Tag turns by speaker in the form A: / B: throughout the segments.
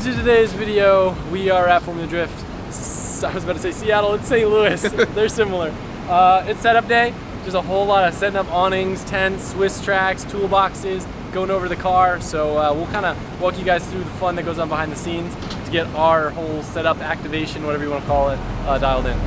A: to today's video. We are at Formula Drift. I was about to say Seattle, it's St. Louis. They're similar. It's setup day. There's a whole lot of setting up awnings, tents, Swiss tracks, toolboxes, going over the car. So we'll kind of walk you guys through the fun that goes on behind the scenes to get our whole setup, activation, whatever you want to call it, dialed in.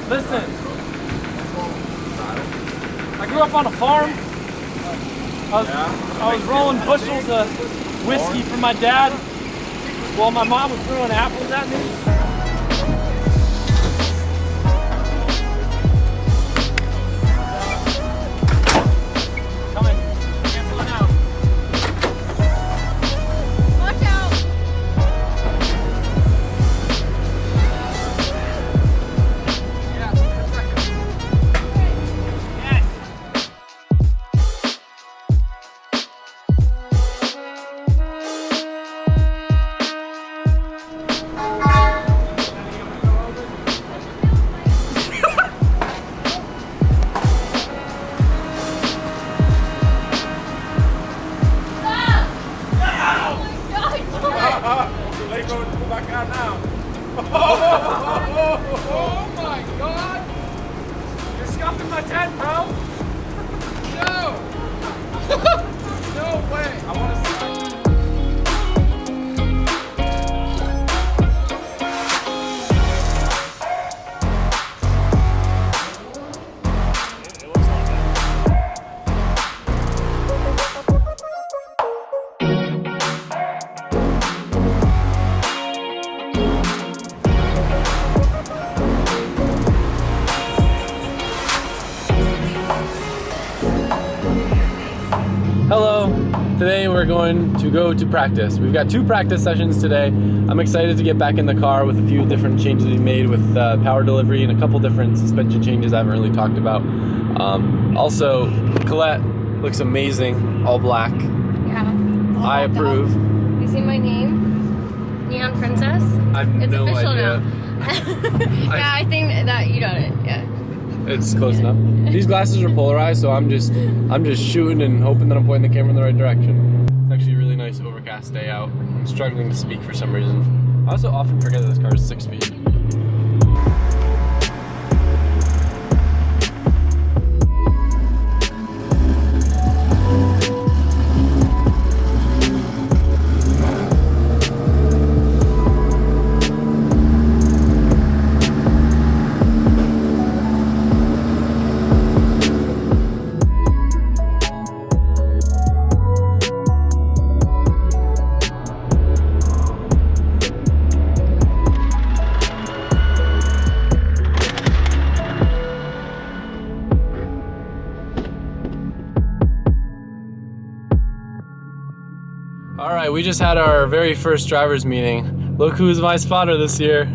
A: Listen, I grew up on a farm. I was rolling bushels of whiskey for my dad while my mom was throwing apples at me.
B: Oh my god! You're scuffing my tent, bro! No! No way! I want to see.
A: Hello, today we're going to go to practice. We've got 2 practice sessions today. I'm excited to get back in the car with a few different changes we made with power delivery and a couple different suspension changes I haven't really talked about. Also, Colette looks amazing, all black.
C: Yeah.
A: I approve.
C: You see my name? Neon Princess?
A: I've no
C: official
A: idea.
C: Now. Yeah, I think that you got it, yeah.
A: It's close enough. These glasses are polarized, so I'm just shooting and hoping that I'm pointing the camera in the right direction. It's actually a really nice overcast day out. I'm struggling to speak for some reason. I also often forget that this car is 6 speed. Alright, we just had our very first driver's meeting. Look who's my spotter this year.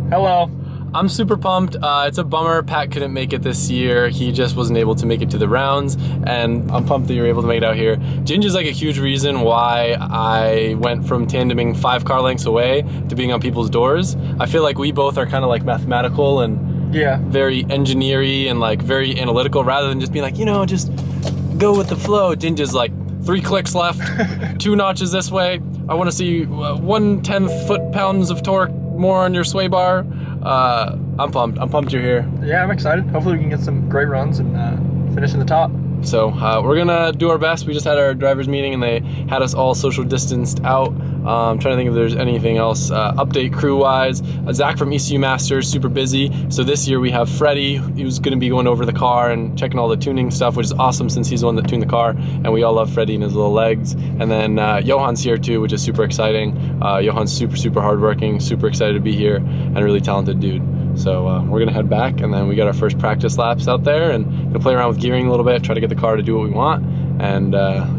A: Hello. I'm super pumped. It's a bummer Pat couldn't make it this year. He just wasn't able to make it to the rounds, and I'm pumped that you were able to make it out here. Ginge is like a huge reason why I went from tandeming 5 car lengths away to being on people's doors. I feel like we both are kind of like mathematical and very engineer-y and like very analytical, rather than just being like, you know, just go with the flow. Ginge is like, 3 clicks left, 2 notches this way. I want to see 1/10 foot-pounds of torque more on your sway bar. I'm pumped. I'm pumped you're here.
D: Yeah, I'm excited. Hopefully we can get some great runs and finish in the top.
A: So we're gonna do our best. We just had our drivers meeting and they had us all social distanced out. I'm trying to think if there's anything else. Update crew wise, Zach from ECU Masters, super busy. So this year we have Freddie, who's gonna be going over the car and checking all the tuning stuff, which is awesome since he's the one that tuned the car. And we all love Freddie and his little legs. And then Johan's here too, which is super exciting. Johan's super hardworking, super excited to be here, and a really talented dude. So we're gonna head back, and then we got our first practice laps out there, and gonna play around with gearing a little bit, try to get the car to do what we want, and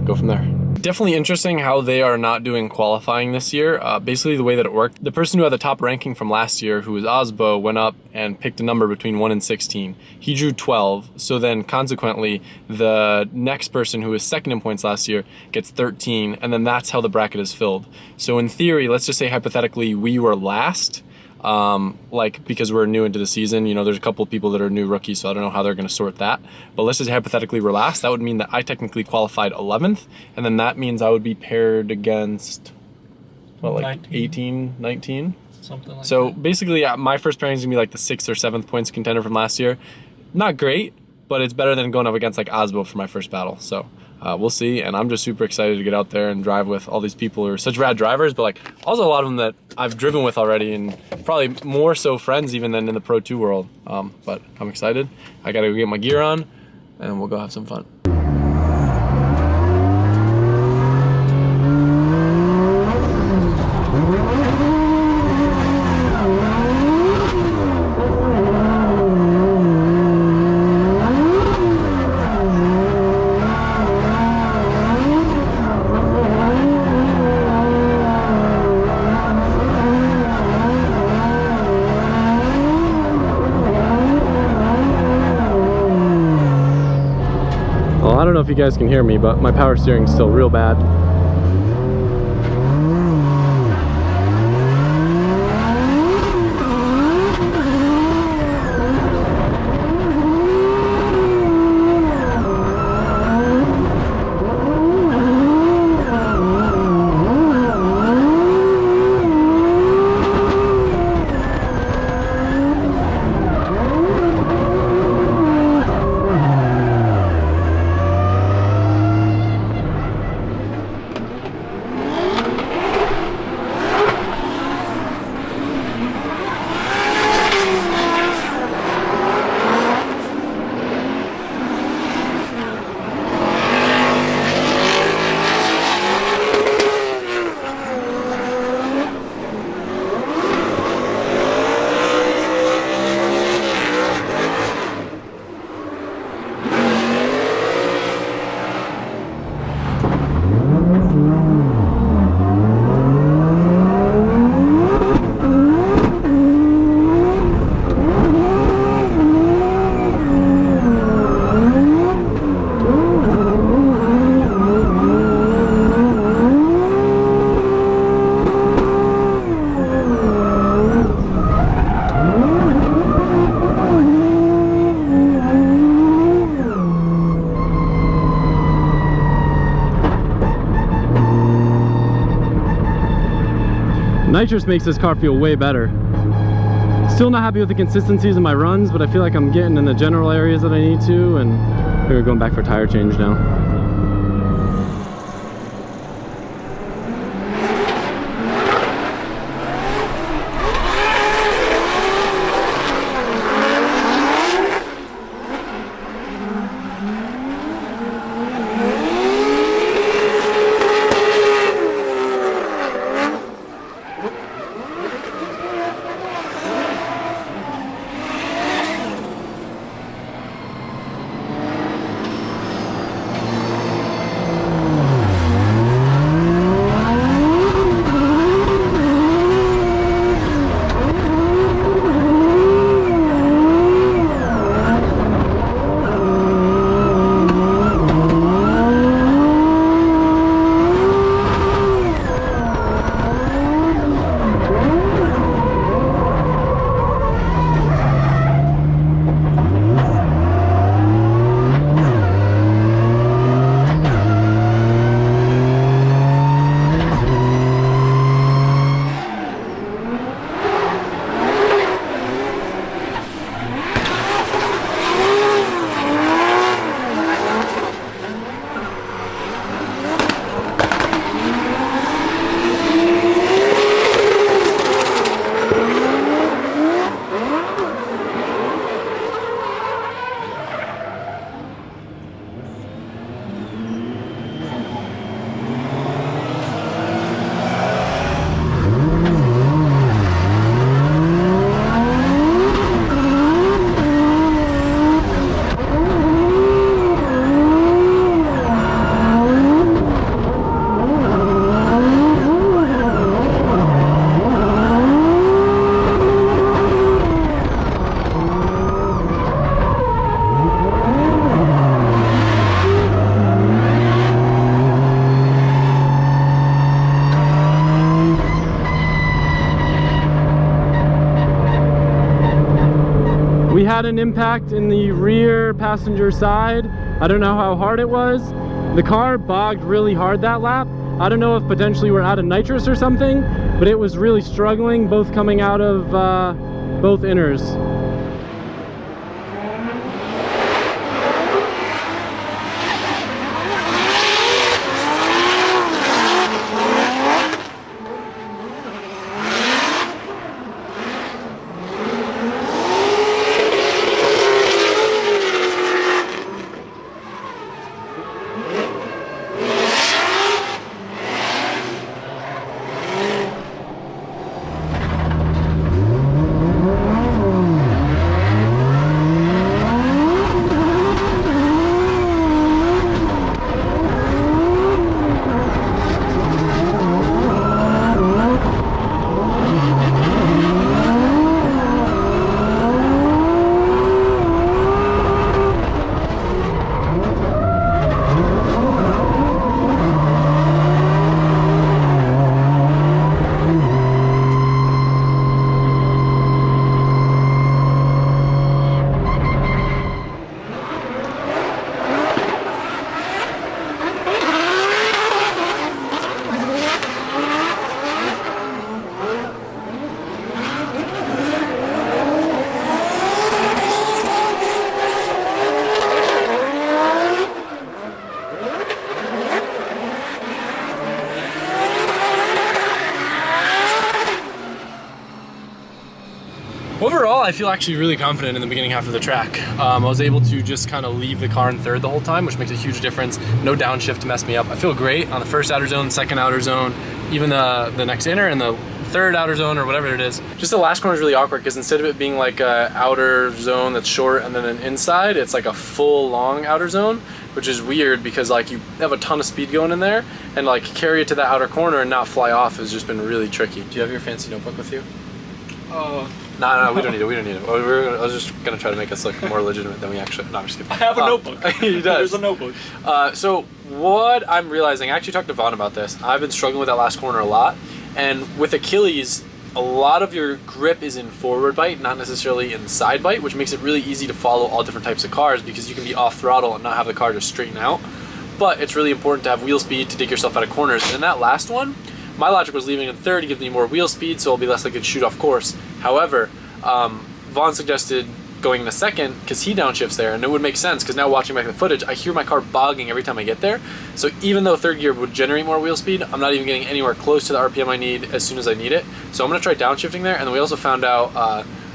A: go from there. Definitely interesting how they are not doing qualifying this year. Basically the way that it worked, the person who had the top ranking from last year, who was Osbo, went up and picked a number between 1 and 16. He drew 12, so then consequently the next person who was second in points last year gets 13, and then that's how the bracket is filled. So in theory, let's just say hypothetically we were last, like because we're new into the season, you know, there's a couple of people that are new rookies, so I don't know how they're going to sort that. But let's just hypothetically we're last. That would mean that I technically qualified 11th, and then that means I would be paired against, what, like 19. 18, 19? Something like that. So basically, my first pairing is going to be like the 6th or 7th points contender from last year. Not great, but it's better than going up against like Osbo for my first battle. So we'll see, and I'm just super excited to get out there and drive with all these people who are such rad drivers, but like also a lot of them that I've driven with already, and probably more so friends even than in the Pro 2 world. But I'm excited. I gotta go get my gear on, and we'll go have some fun. I don't know if you guys can hear me, but my power steering is still real bad. Nitrous makes this car feel way better. Still not happy with the consistencies of my runs, but I feel like I'm getting in the general areas that I need to, and we're going back for tire change now. had an impact in the rear passenger side. I don't know how hard it was. The car bogged really hard that lap. I don't know if potentially we're out of nitrous or something, but it was really struggling, both coming out of both inners. Overall, I feel actually really confident in the beginning half of the track. I was able to just kind of leave the car in third the whole time, which makes a huge difference. No downshift to mess me up. I feel great on the first outer zone, second outer zone, even the next inner and the third outer zone or whatever it is. Just the last corner is really awkward because instead of it being like a outer zone that's short and then an inside, it's like a full long outer zone, which is weird because like you have a ton of speed going in there, and like carry it to that outer corner and not fly off has just been really tricky. Do you have your fancy notebook with you? No, we don't need it. We don't need it. I was just gonna try to make us look more legitimate than we actually. No, I'm just kidding.
B: I have a notebook.
A: He does.
B: There's a notebook.
A: So what I'm realizing, I actually talked to Vaughn about this. I've been struggling with that last corner a lot, and with Achilles, a lot of your grip is in forward bite, not necessarily in side bite, which makes it really easy to follow all different types of cars because you can be off throttle and not have the car just straighten out. But it's really important to have wheel speed to dig yourself out of corners. And in that last one, my logic was leaving in third to give me more wheel speed, so I'll be less likely to shoot off course. However, Vaughn suggested going into second because he downshifts there, and it would make sense because now watching back the footage, I hear my car bogging every time I get there. So even though third gear would generate more wheel speed, I'm not even getting anywhere close to the RPM I need as soon as I need it. So I'm gonna try downshifting there. And then we also found out,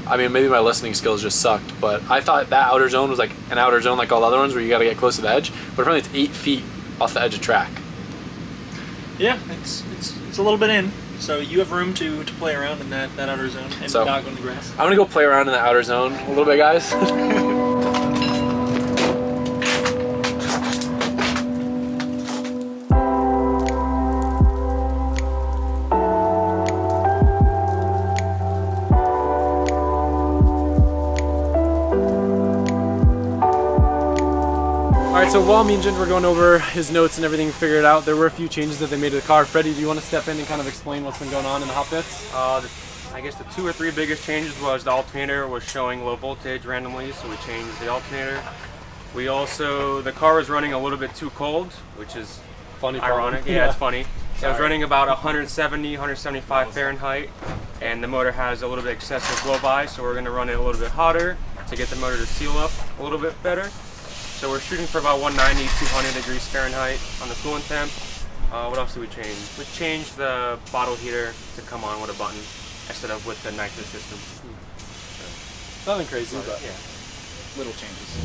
A: I mean, maybe my listening skills just sucked, but I thought that outer zone was like an outer zone like all the other ones where you gotta get close to the edge, but apparently it's 8 feet off the edge of track.
B: Yeah, it's a little bit in, so you have room to play around in that outer zone and
A: So,
B: not go in the grass.
A: I'm gonna go play around in the outer zone a little bit, guys. Alright, so while me and Jen were going over his notes and everything figured out, there were a few changes that they made to the car. Freddie, do you want to step in and kind of explain what's been going on in the hot bits?
D: I guess the 2 or 3 biggest changes was the alternator was showing low voltage randomly, so we changed the alternator. We also, the car was running a little bit too cold, which is
A: Funny
D: ironic.
A: problem.
D: Yeah, it's funny. So it was
A: Sorry.
D: running about 170, 175 Fahrenheit, and the motor has a little bit excessive blow-by, so we're going to run it a little bit hotter to get the motor to seal up a little bit better. So we're shooting for about 190, 200 degrees Fahrenheit on the coolant temp. What else did we change? We changed the bottle heater to come on with a button instead of with the nitrous system.
A: Nothing crazy, but
D: Yeah.
B: Little changes.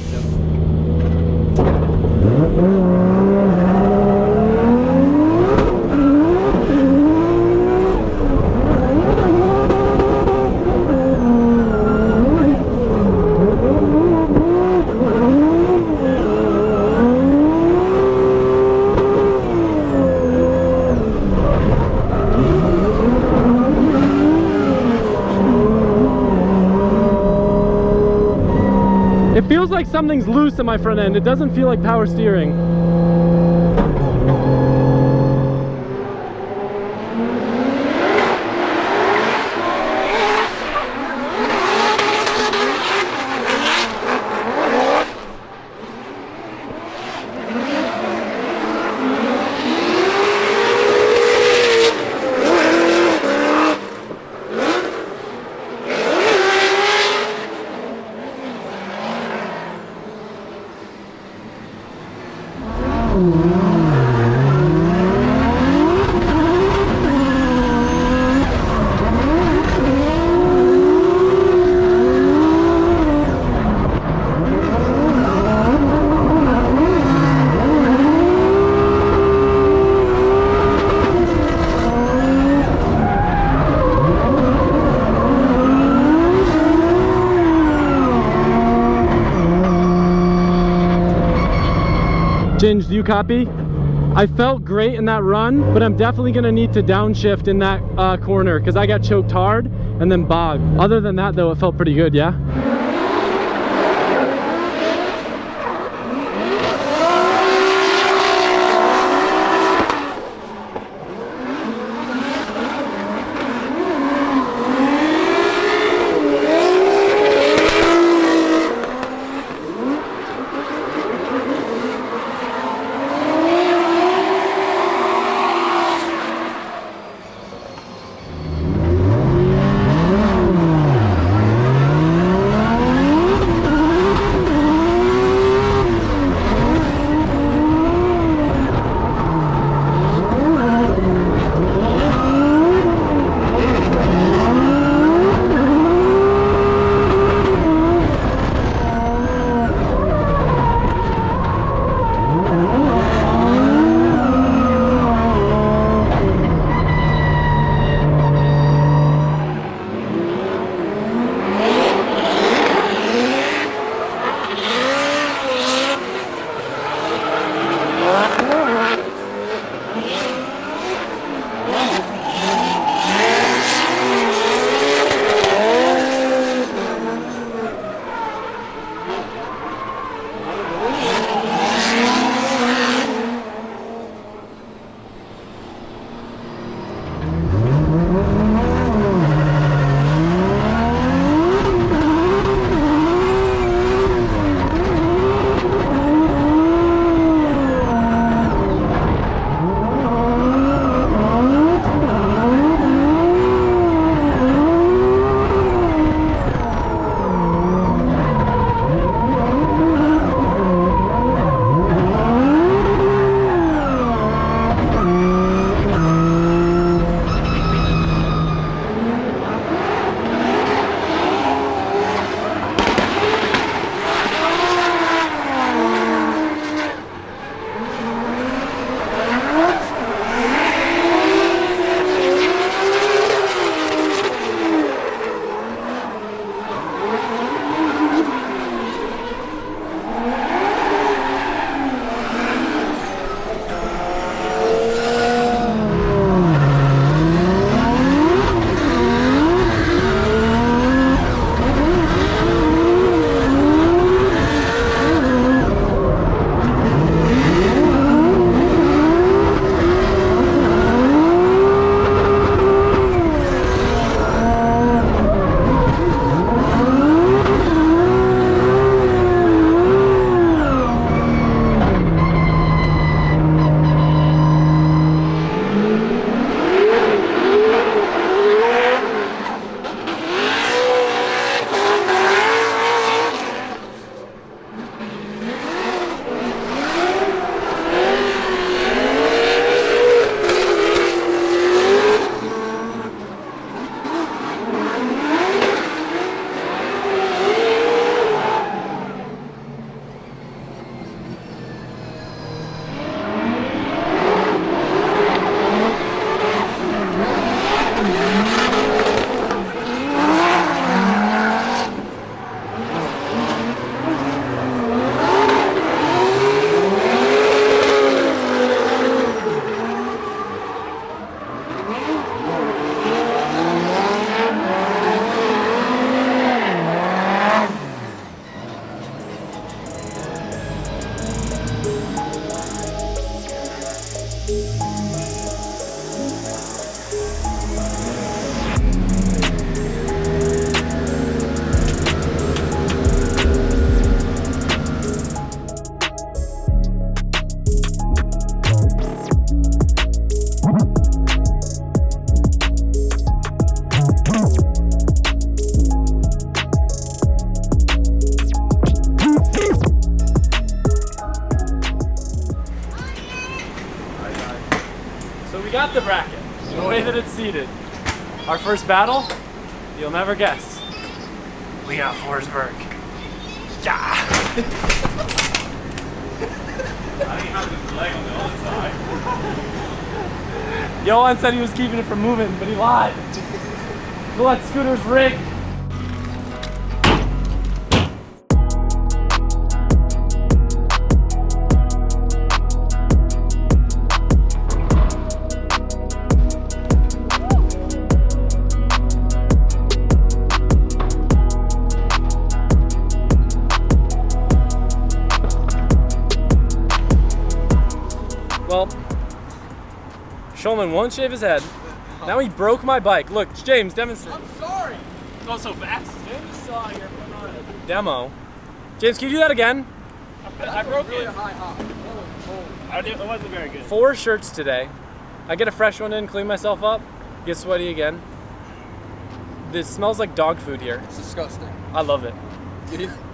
A: it feels like something's loose in my front end. It doesn't feel like power steering. Ginge, do you copy? I felt great in that run, but I'm definitely gonna need to downshift in that corner because I got choked hard and then bogged. Other than that though, it felt pretty good, yeah?
E: got the bracket, the way that it's seated. Our first battle, you'll never guess. We got Forsberg. Yeah!
D: I didn't have his leg on the other side.
E: Johan said he was keeping it from moving, but he lied. That scooter's rigged. Well, Shulman won't shave his head. Now he broke my bike. Look, James, demonstrate.
A: I'm sorry.
E: Go so fast. James saw here putting on a demo. James, can you do that again?
B: I broke
A: Really
B: it.
A: high hop.
B: It wasn't very good.
E: 4 shirts today. I get a fresh one in, clean myself up, get sweaty again. This smells like dog food here.
A: It's disgusting.
E: I love it.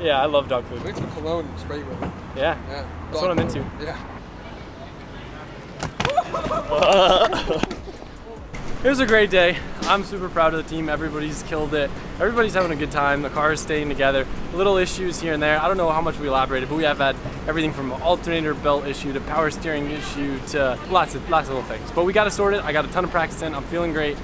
E: Yeah, I love dog food.
A: Make some cologne and spray with it.
E: Yeah,
A: Yeah.
E: that's what I'm into.
A: Yeah.
E: It was a great day. I'm super proud of the team. Everybody's killed it. Everybody's having a good time. The car is staying together. Little issues here and there. I don't know how much we elaborated, but we have had everything from an alternator belt issue to power steering issue to lots of little things. But we got it sorted. I got a ton of practice in. I'm feeling great.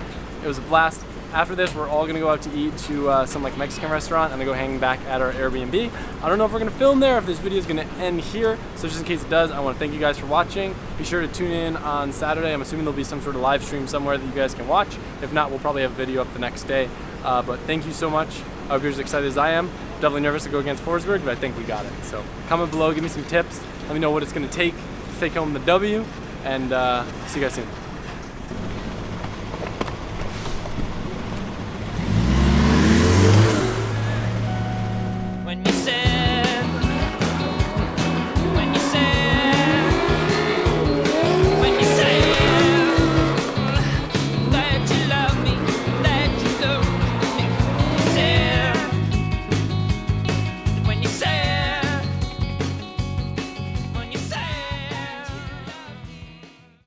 E: It was a blast. After this, we're all gonna go out to eat to some like Mexican restaurant and then go hang back at our Airbnb. I don't know if we're gonna film there, if this video is gonna end here. So just in case it does, I wanna thank you guys for watching. Be sure to tune in on Saturday. I'm assuming there'll be some sort of live stream somewhere that you guys can watch. If not, we'll probably have a video up the next day. But thank you so much. I hope you're as excited as I am. Definitely nervous to go against Forsberg, but I think we got it. So comment below, give me some tips. Let me know what it's gonna take to take home the W, and see you guys soon.